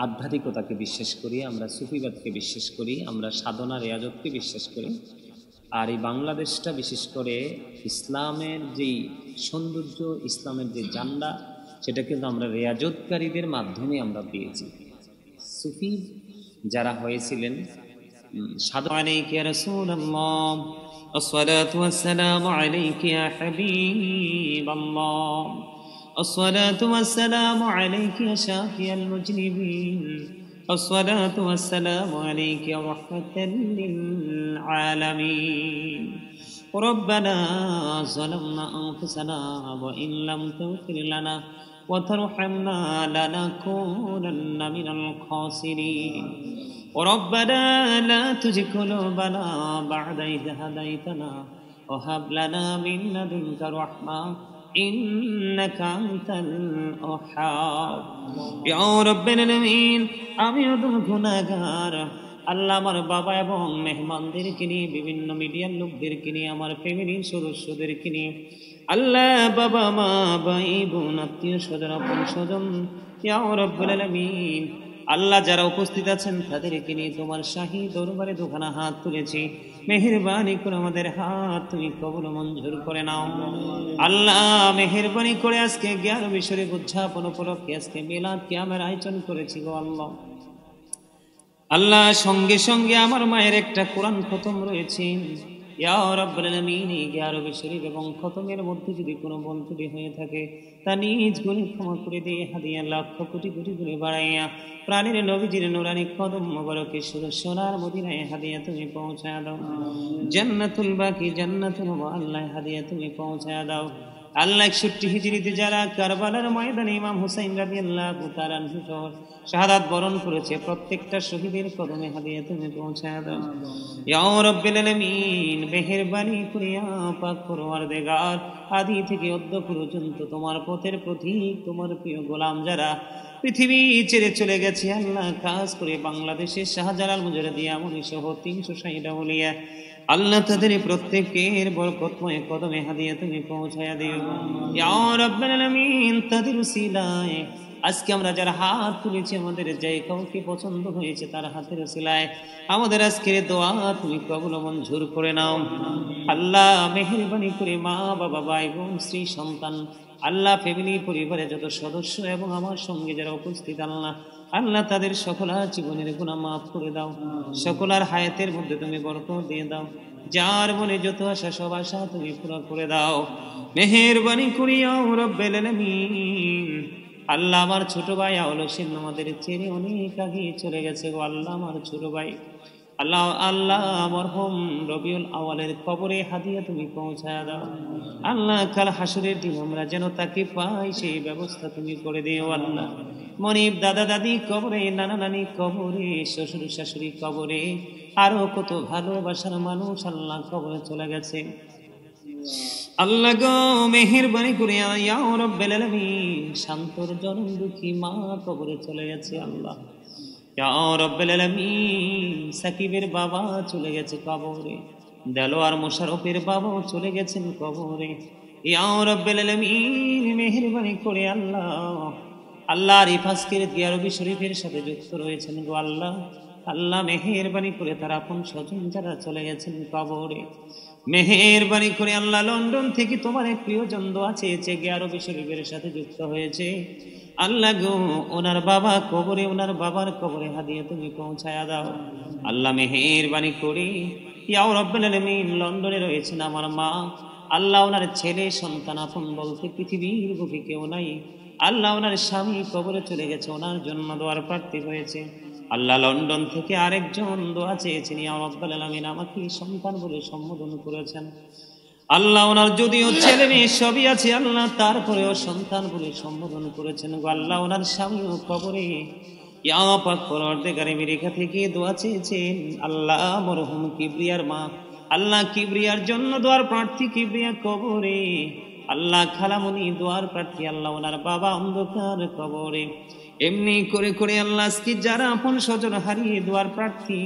আধ্যাত্মিকতাকে বিশ্বাস করি, আমরা সুফিবাদকে বিশ্বাস করি, আমরা সাধনা রেয়াজতকে বিশ্বাস করি, আর এই বাংলাদেশটা বিশেষ করে ইসলামের যেই সৌন্দর্য, ইসলামের যে জান্ডা, সেটা কিন্তু আমরা রেয়াজতকারীদের মাধ্যমে আমরা পেয়েছি। সুফি যারা হয়েছিলেন সাদু আলাইকা ইয়া রাসূলুল্লাহ আসসালাতু ওয়াসসালামু আলাইকা ইয়া হাবিবাল্লাহ আসসালাতু ওয়াসসালামু আলাইকা ইয়া শাফিয়াল মুজনিবিন আসসালাতু ওয়াসসালামু আলাইকা ইয়া রাহমাতাল লিল আলামিন ربنا ظلمنا أنفسنا وإن لم تغفر لنا وترحمنا لنكونن من الخاسرين ربنا لا تزغ قلوبنا بعد إذ هديتنا وهب لنا من لدنك رحمة إنك أنت الوهاب يا رب العالمين আমি গুনাহগার আল্লাহ আমার বাবা এবং মেহমানদেরকে নিয়ে বিভিন্ন মিডিয়ার লোকদেরকে নিয়ে আমার ফ্যামিলির সদস্যদেরকে নিয়ে আল্লাহ বাবা মা ভাই বোন আত্মীয় স্বজন আপন স্বজন ইয়া রাব্বুল আলামিন আল্লাহ যারা উপস্থিত আছেন তাদেরকে নিয়ে তোমার শাহী দরবারে দুখানা হাত তুলেছি মেহেরবানি করে আমাদের হাত তুমি কবুল মঞ্জুর করে নাও আল্লাহ মেহেরবানি করে আজকে 11 শরীফ উদযাপন উপলক্ষে আজকে মিলাদ কিয়ামের আয়োজন করেছি গো আল্লাহ আল্লাহ সঙ্গে সঙ্গে আমার মায়ের একটা কোরআন খতম রয়েছে ইয়া রাব্বুল আলামিন 11 শরীফ এবং খতমের মধ্যে যদি কোনো ভুল ত্রুটি হয়ে থাকে তা নিজ গুণে ক্ষমা করে দিয়ে হাদিয়া লক্ষ কোটি কোটি করে বাড়াইয়া প্রাণের নবীজির নূরানি কদম মোবারকে শুধু সোনার মদিনায় হাদিয়া তুমি পৌঁছায় দাও জান্নাতুল বাকি জান্নাতুল আল্লাহ হাদিয়া তুমি পৌঁছায় দাও আল্লাহ 61 হিজরিতে যারা কারবালার ময়দানে ইমাম হুসাইন রাদিয়াল্লাহু তাআলা আনহু শাহাদাত বরণ করেছে প্রত্যেকটা শহীদের কদমে হাদিয়া তুমি পৌঁছায় দাও ইয়া রাব্বুল আলামিন মেহেরবানি করে পাক পরওয়ারদিগার আদি থেকে অদ্য পর্যন্ত তোমার পথের প্রতীক তোমার প্রিয় গোলাম যারা পৃথিবী ছেড়ে চলে গেছে আল্লাহ খাস করে বাংলাদেশের শাহজালাল মুজাহিদ আমনি সহ 360 আউলিয়া আল্লাহ তাদের প্রত্যেকের বরকতময় কদমে হাদিয়া তুমি পৌঁছায়া দিও ইয়া রাব্বুল আলামিন তাদের উসিলায় আজকে আমরা যারা হাত তুলেছি আমাদের যে কাউকে পছন্দ হয়েছে তার হাতের উসিলায় আমাদের আজকের দোয়া তুমি কবুল মঞ্জুর করে নাও আল্লাহ মেহেরবানি করে মা বাবা ভাই বোন স্ত্রী সন্তান আল্লাহ ফ্যামিলি পরিবারে যত সদস্য এবং আমার সঙ্গে যারা উপস্থিত আল্লাহ আল্লাহ তাদের সকলার জীবনের গুনাহ মাফ করে দাও সকলার হায়াতের মধ্যে তুমি বরকত দিয়ে দাও যার মনে যত আশা সব আশা তুমি পুরো করে দাও মেহেরবানি করিয়া রব্বুল আলামিন আল্লাহ আমার ছোট ভাই আউল হোসেন আমাদের ছেড়ে অনেক আগে চলে গেছে গো আল্লাহ আমার ছোট ভাই আল্লাহ আল্লাহ মরহুম রবিউল আউয়ালের কবরে হাদিয়া তুমি পৌঁছায় দাও আল্লাহ কাল হাসরের দিন আমরা যেন তাকে পাই সেই ব্যবস্থা তুমি করে দিও আল্লাহ মনিব দাদা দাদি কবরে নানা নানি কবরে শ্বশুর শাশুড়ি কবরে আরো কত ভালোবাসার মানুষ আল্লাহ কবরে চলে গেছে আল্লাহ গো মেহেরবানি করে ইয়া রাব্বুল আলামিন শান্তর জনম দুঃখী মা কবরে চলে গেছে আল্লাহ ইয়া রাব্বুল আলামিন সাকিবের বাবা চলে গেছে কবরে দেলোয়ার মোশাররফের বাবা চলে গেছেন কবরে ইয়া রাব্বুল আলামিন মেহেরবানি করে আল্লাহ রিফাসকের 11 শরীফের সাথে যুক্ত রয়েছেন গো আল্লাহ আল্লাহ মেহেরবানি করে তার আপন স্বজন যারা চলে গেছেন কবরে মেহেরবানি করে আল্লাহ লন্ডন থেকে তোমার এক প্রিয়জন দোয়া চেয়েছে 11 শরীফের সাথে যুক্ত হয়েছে আল্লাহ গো ওনার বাবা কবরে ওনার বাবার কবরে হাদিয়া তুমি পৌঁছায়া দাও আল্লাহ মেহেরবানি করে ইয়া রাব্বুল আলামিন লন্ডনে রয়েছেন আমার মা আল্লাহ ওনার ছেলে সন্তান আপন বলতে পৃথিবীর বুকে কেউ নাই আল্লাহ ওনার স্বামী কবরে চলে গেছে ওনার জন্য দোয়ার প্রার্থী হয়েছে আল্লাহ লন্ডন থেকে আরেকজন দোয়া চেয়েছেন ইয়া রাব্বুল আলামিন আমাকে সন্তান বলে সম্বোধন করেছেন আল্লাহ ওনার যদিও ছেলে মেয়ে সবই আছে আল্লাহ তারপরেও সন্তান বলে সম্বোধন করেছেন গো আল্লাহ ওনার স্বামীও কবরে ইয়া পাক পরওয়ারদিগার আমেরিকা থেকে দোয়া চেয়েছেন আল্লাহ মরহুম কিবরিয়ার মা আল্লাহ কিবরিয়ার জন্য দোয়ার প্রার্থী কিবরিয়া কবরে আল্লাহ খালামনি দোয়ার প্রার্থী আল্লাহ ওনার বাবা অন্ধকার কবরে এমনি করে করে আল্লাহ আজকে যারা আপন স্বজন হারিয়ে দোয়ার প্রার্থী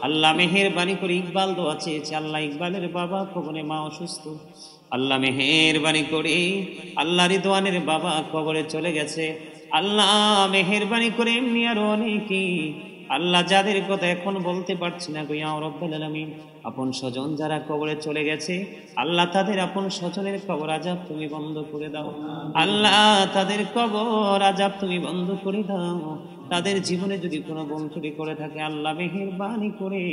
আল্লাহ মেহেরবানি করে ইকবাল দোয়া চেয়েছে আল্লাহ ইকবালের বাবা কবরে মা অসুস্থ আল্লাহ মেহেরবানি করে আল্লাহ রিদওয়ানের বাবা কবরে চলে গেছে আল্লাহ মেহেরবানি করে এমনি আরো অনেকে আল্লাহ যাদের কথা এখন বলতে পারছি না গো ইয়া রাব্বুল আলামিন, আপন স্বজন যারা কবরে চলে গেছে আল্লাহ তাদের আপন স্বজনের কবর আযাব তুমি বন্ধ করে দাও। আল্লাহ তাদের কবর আযাব তুমি বন্ধ করে দাও। তাদের জীবনে যদি কোনো ভুল ত্রুটি করে থাকে আল্লাহ মেহেরবানি করে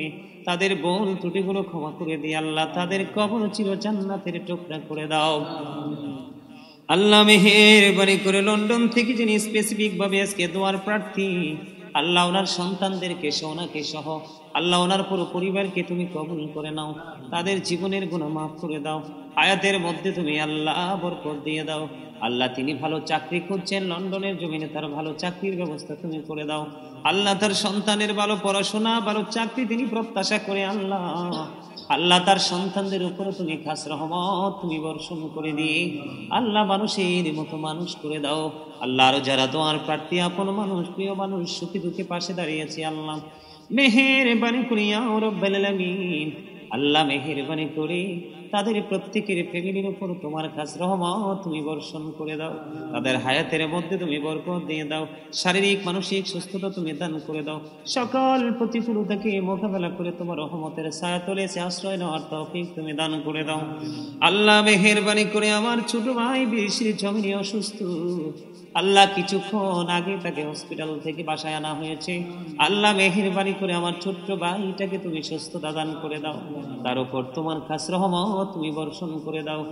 তাদের ভুল ত্রুটিগুলো ক্ষমা করে দিয়ে আল্লাহ তাদের কবর চির জান্নাতের টুকরা করে দাও। আল্লাহ মেহেরবানি করে লন্ডন থেকে যিনি স্পেসিফিক ভাবে আজকে দোয়ার প্রার্থী, আল্লাহ ওনার সন্তানদেরকে ওনাকে সহ আল্লাহ ওনার পুরো পরিবারকে তুমি কবুল করে নাও, তাদের জীবনের গুনাহ মাফ করে দাও, হায়াতের মধ্যে তুমি আল্লাহ বরকত দিয়ে দাও। আল্লাহ তিনি ভালো চাকরি করছেন লন্ডনের জমিনে, তার ভালো চাকরির ব্যবস্থা তুমি করে দাও। আল্লাহ তার সন্তানের ভালো পড়াশোনা ভালো চাকরি তিনি প্রত্যাশা করে আল্লাহ আল্লাহ তার সন্তানদের উপরে তুমি খাস রহমত তুমি বর্ষণ করে দিয়ে আল্লাহ মানুষের মতো মানুষ করে দাও। আল্লাহ আরো যারা দোয়ার প্রার্থী আপন মানুষ প্রিয় মানুষ সুখী দুঃখে পাশে দাঁড়িয়েছে আল্লাহ মেহেরবানি করে ইয়া রাব্বুল আলামিন, আল্লাহ মেহেরবানি করে তাদের প্রত্যেকের ফ্যামিলির উপর তোমার খাস রহমত তুমি বর্ষণ করে দাও। তাদের হায়াতের মধ্যে তুমি বরকত দিয়ে দাও, শারীরিক মানসিক সুস্থতা তুমি দান করে দাও। সকল প্রতিকূলতাকে মোকাবেলা করে তোমার রহমতের ছায়াতলে আশ্রয় নেওয়ার তৌফিক তুমি দান করে দাও। আল্লাহ মেহেরবানি করে আমার ছোট ভাই বিদেশের জমিনে অসুস্থ, আল্লাহ কিছুক্ষণ আগে তাকে হসপিটাল থেকে বাসায় আনা হয়েছে। আল্লাহ মেহেরবানি করে আমার ছোট্ট ভাইটাকে তুমি সুস্থতা দান করে দাও, তার উপর তোমার খাস রহমত তুমি বর্ষণ করে দাও।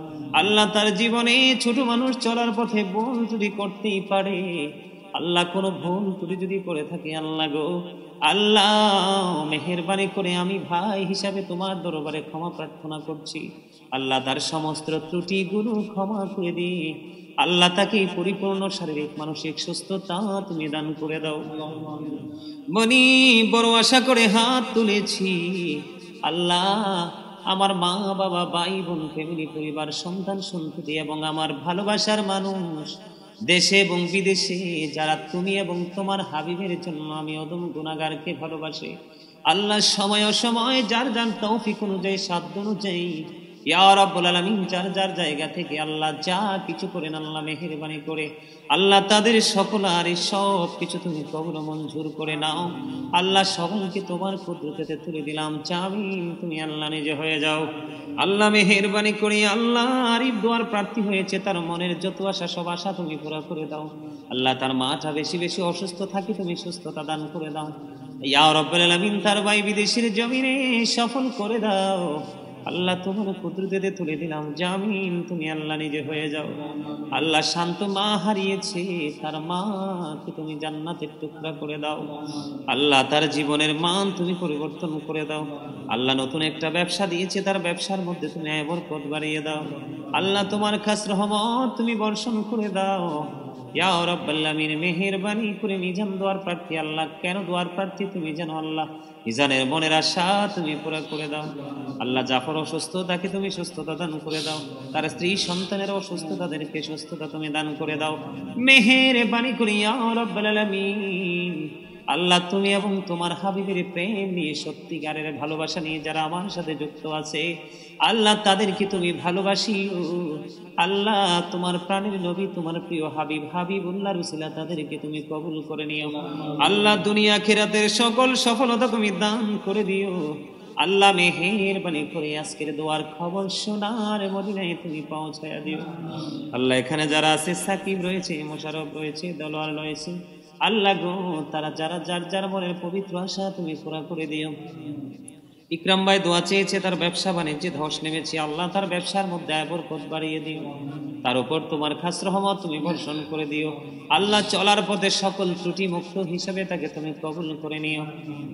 আল্লাহ তার জীবনে ছোট মানুষ চলার পথে ভুল যদি করতেই পারে, আল্লাহ কোনো ভুল ত্রুটি যদি করে থাকে আল্লাহ গো আল্লাহ মেহেরবানি করে আমি ভাই হিসাবে তোমার দরবারে ক্ষমা প্রার্থনা করছি। আল্লাহ তার সমস্ত ত্রুটিগুলো ক্ষমা করে দিয়ে আল্লাহ তাকে পরিপূর্ণ শারীরিক মানসিক সুস্থতা তুমি দান করে দাও। মনি বড় আশা করে হাত তুলেছি আল্লাহ আমার মা বাবা ভাই বোন ফ্যামিলি পরিবার সন্তান সন্ততি এবং আমার ভালোবাসার মানুষ দেশে এবং বিদেশে যারা তুমি এবং তোমার হাবিবের জন্য আমি অদম গুনাহগারকে ভালোবাসি আল্লাহ সময় অসময় যার যার তৌফিক অনুযায়ী সাধ্য অনুযায়ী ইয়া রাব্বুল আলামিন যার যার জায়গা থেকে আল্লাহ যা কিছু করেন আল্লাহ মেহেরবানি করে আল্লাহ তাদের সকল আর সব কিছু তুমি কবুল মঞ্জুর করে নাও। আল্লাহ সকলকে তোমার কুদরতে তুলে দিলাম, জামিন তুমি আল্লাহ নিজে হয়ে যাও। আল্লাহ মেহেরবানি করে আল্লাহ আরিফ দোয়ার প্রার্থী হয়েছে, তার মনের যত আশা সব আশা তুমি পুরা করে দাও। আল্লাহ তার মাটা বেশি বেশি অসুস্থ থাকে তুমি সুস্থতা দান করে দাও। ইয়া রাব্বুল আলামিন তার ভাই বিদেশের জমিনে সফল করে দাও। আল্লাহ তোমার কুদরতে তুলে দিলাম, জামিন তুমি আল্লাহ নিজে হয়ে যাও। আল্লাহ শান্ত মা হারিয়েছে, তার মাকে তুমি জান্নাতের টুকরা করে দাও। আল্লাহ তার জীবনের মান তুমি পরিবর্তন করে দাও। আল্লাহ নতুন একটা ব্যবসা দিয়েছে, তার ব্যবসার মধ্যে তুমি বরকত বাড়িয়ে দাও। আল্লাহ তোমার খাস রহমত তুমি বর্ষণ করে দাও। ইয়া রাব্বুল আলামিন মেহেরবানি করে মিজান দোয়ার প্রার্থী আল্লাহ কেন দোয়ার প্রার্থী তুমি জানো আল্লাহ, মিজানের মনের আশা তুমি পুরা করে দাও। আল্লাহ জাফর অসুস্থ তাকে তুমি সুস্থতা দান করে দাও, তার স্ত্রী সন্তানের অসুস্থ তাদেরকে সুস্থতা তুমি দান করে দাও। মেহেরবানি করে ইয়া রাব্বুল আলামিন আল্লাহ তুমি এবং তোমার হাবিবের প্রেম নিয়ে সত্যিকারের ভালোবাসা নিয়ে যারা আমার সাথে যুক্ত আছে আল্লাহ তাদেরকে তুমি ভালোবাসিও। আল্লাহ তোমার প্রাণের নবী তোমার প্রিয় হাবিব হাবিবুল্লাহর উসিলা তাদেরকে তুমি কবুল করে নিও। আল্লাহ দুনিয়া আখিরাতের সকল সফলতা তুমি দান করে দিও। আল্লাহ মেহেরবানি করে আজকের দোয়ার খবর শোনার মদিনায় তুমি পৌঁছায়া দিও। আল্লাহ এখানে যারা আছে সাকিব রয়েছে, মোশাররফ রয়েছে, দলোয়ার রয়েছে আল্লাহ গো তারা যারা যার যার মনের পবিত্র আশা তুমি পুরা করে দিও। ইকরাম ভাই দোয়া চেয়েছে, তার ব্যবসা বাণিজ্যে ধস নেমেছে আল্লাহ তার ব্যবসার মধ্যে বরকত বাড়িয়ে দিও, তার উপর তোমার খাস রহমত তুমি বর্ষণ করে দিও। আল্লাহ চলার পথে সকল ত্রুটি মুক্ত হিসেবে তাকে তুমি কবুল করে নিও।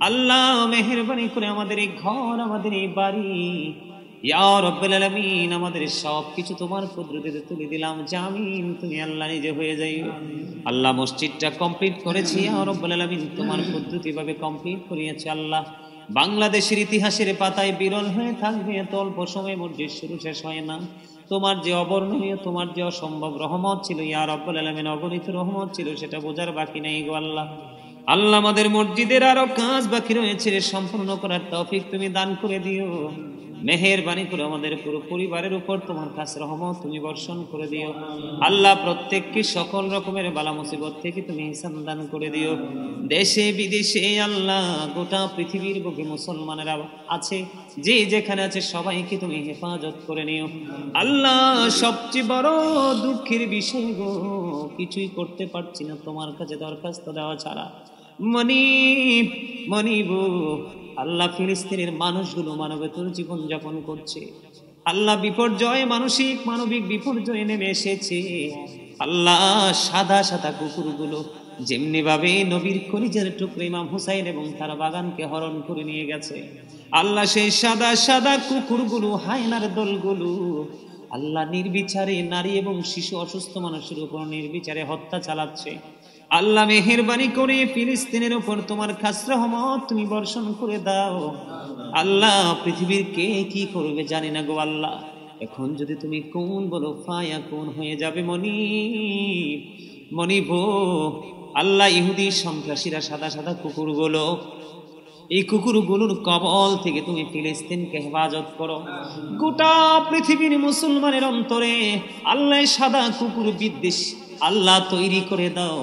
আল্লাহ মেহেরবানি করে আমাদের এই ঘর আমাদের এই বাড়ি ইয়া রাব্বুল আলামিন আমাদের সব কিছু তোমার কুদরতে তুলে দিলাম, জামিন তুমি আল্লাহ নিজে হয়ে যাইও। আল্লাহ মসজিদটা কমপ্লিট করেছি ইয়া রাব্বুল আলামিন তোমার পদ্ধতি ভাবে কমপ্লিট করিয়েছে। আল্লাহ বাংলাদেশের ইতিহাসের পাতায় বিরল হয়ে থাকবে, এত অল্প সময় মসজিদ শুরু শেষ হয় না। তোমার যে অবর্ণনীয় তোমার যে অসম্ভব রহমত ছিল ইয়া রাব্বুল আলামিন, অগণিত রহমত ছিল সেটা বোঝার বাকি নেই গো আল্লাহ। আল্লাহ আমাদের মসজিদের আরো কাজ বাকি রয়েছে সম্পূর্ণ করার তৌফিক তুমি দান করে দিও। মেহেরবানি করে আমাদের পুরো পরিবারের উপর তোমার কাছে রহমত তুমি বর্ষণ করে দিও আল্লাহ। প্রত্যেককে সকল রকমের বালা মুসিবত থেকে তুমি ইহসান দান করে দিও। দেশে বিদেশে আল্লাহ গোটা পৃথিবীর বুকে মুসলমানেরা আছে, যে যেখানে আছে সবাইকে তুমি হেফাজত করে নিও আল্লাহ। সবচেয়ে বড় দুঃখের বিষয় গো, কিছুই করতে পারছি না তোমার কাছে দরখাস্ত দেওয়া ছাড়া। মনিব আল্লাহ, ফিলিস্তিনের মানুষগুলো মানবেতর জীবন যাপন করছে আল্লাহ। বিপর্যয় মানবিক বিপর্যয় নেমে এসেছে আল্লাহ। সাদা সাদা কুকুরগুলো যেমনি ভাবে নবীর কলিজার টুকরো ইমাম হুসাইন এবং তার বাগানকে হরণ করে নিয়ে গেছে আল্লাহ, সেই সাদা সাদা কুকুরগুলো, হায়নার দলগুলো আল্লাহ নির্বিচারে নারী এবং শিশু অসুস্থ মানুষের উপর নির্বিচারে হত্যা চালাচ্ছে আল্লাহ। মেহেরবানি করে ফিলিস্তিনের উপর তোমার খাস রহমত তুমি বর্ষণ করে দাও আল্লাহ। পৃথিবীর কে কি করবে জানি না গো আল্লাহ, এখন যদি তুমি কোন বলো ফায়া কোন হয়ে যাবে মনিব আল্লাহ। ইহুদি সন্ত্রাসীরা সাদা সাদা কুকুরগুলো, এই কুকুরগুলোর কবল থেকে তুমি ফিলিস্তিনকে হেফাজত করো। গোটা পৃথিবীর মুসলমানের অন্তরে আল্লাহ সাদা কুকুর বিদ্বেষ আল্লাহ তৈরি করে দাও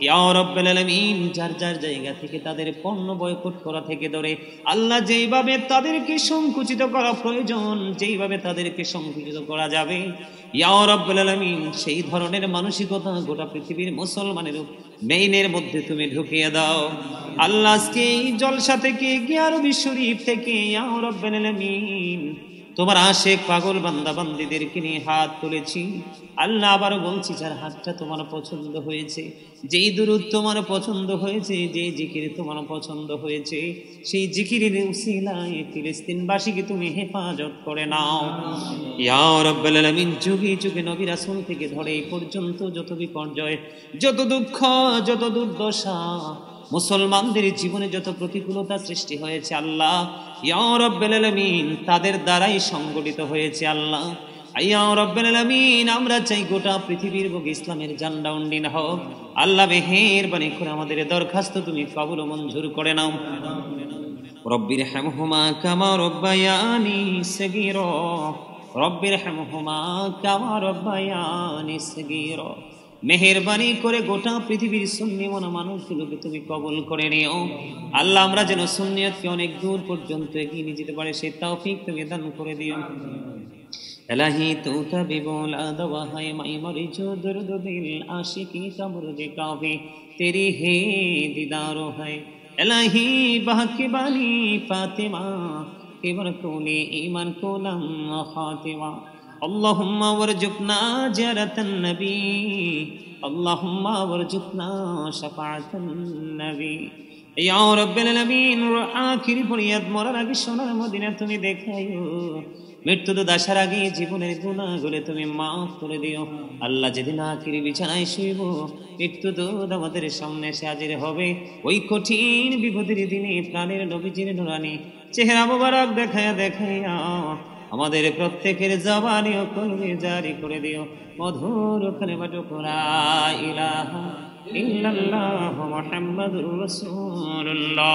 ইয়া রাব্বুল আলামিন। যার যার জায়গা থেকে তাদের পণ্য বয়কট করা থেকে ধরে আল্লাহ, যেইভাবে তাদেরকে সংকুচিত করা প্রয়োজন, যেইভাবে তাদেরকে সংকুচিত করা যাবে ইয়া রাব্বুল আলামিন, সেই ধরনের মানসিকতা গোটা পৃথিবীর মুসলমানের মেইনের মধ্যে তুমি ঢুকিয়ে দাও আল্লাহ। আজকে এই জলসা থেকে গিয়ারবি শরীফ থেকে ইয়া রাব্বুল আলামিন তোমার আশেক পাগল বান্দা বান্দীদেরকে নিয়ে হাত তুলেছি আল্লাহ। আবার বলছি, যার হাতটা তোমার পছন্দ হয়েছে, যেই দুরূদ তোমার পছন্দ হয়েছে, যে জিকির তোমার পছন্দ হয়েছে, সেই জিকিরের উসিলায় ফিলিস্তিনবাসীকে তুমি হেফাজত করে নাও ইয়া রাব্বুল আলামিন। যুগে যুগে নবী রাসূল থেকে ধরে এই পর্যন্ত যত বিপর্যয়, যত দুঃখ, যত দুর্দশা মুসলমানদের জীবনে যত প্রতিকূলতা সৃষ্টি হয়েছে আল্লাহ ইয়া রাব্বুল আলামিন, তাদের দ্বারাই সংগঠিত হয়েছে আল্লাহ ইয়া রাব্বুল আলামিন। আমরা চাই গোটা পৃথিবীর বুকে ইসলামের ঝান্ডা উন্নীন হোক আল্লাহ। মেহেরবানি করে আমাদের দরখাস্ত তুমি কবুল ও মঞ্জুর করে নাও। রব্বির হামহুমা কামা রব্বায়ানি সগীরা, রব্বির হামহুমা কামা রব্বায়ানি সগীরা। মেহেরবানি করে গোটা পৃথিবীর সুন্নি মানুষগুলোকে তুমি কবুল করে নিও আল্লাহ। আমরা যেন সুন্নিয়তকে অনেক দূর পর্যন্ত এগিয়ে নিয়ে যেতে পারে সেই তৌফিক তুমি দান করে দিও इलाही तू तभी बोला दवा है माई मरी जो दर्द दिल आशिकी का मुर्दे काफी तेरी है दीदारो है इलाही बहके बानी फातिमा के बरकूनी ईमान को लम खातिमा اللهم ورزقنا زيارة النبي اللهم ورزقنا شفاعة النبي يا رب العالمين। আখির ফরিয়াদ মরার আগে সোনার মদিনা তুমি দেখাইও, মৃত্যু তো আসার আগে জীবনের গুনাহগুলো তুমি মাফ করে দিও আল্লাহ। যেদিন আখির বিছানায় শুইব, মৃত্যু তো আমাদের সামনে এসে হাজির হবে, ওই কঠিন বিপদের দিনে প্রাণের নবীজির নুরানি চেহারা মোবারক দেখায়া দেখাইয়া আমাদের প্রত্যেকের জবানি ও কলবে জারি করে দিও মধুর কালিমাতু লা ইলাহা ইল্লাল্লাহু মুহাম্মাদুর রাসূলুল্লাহ।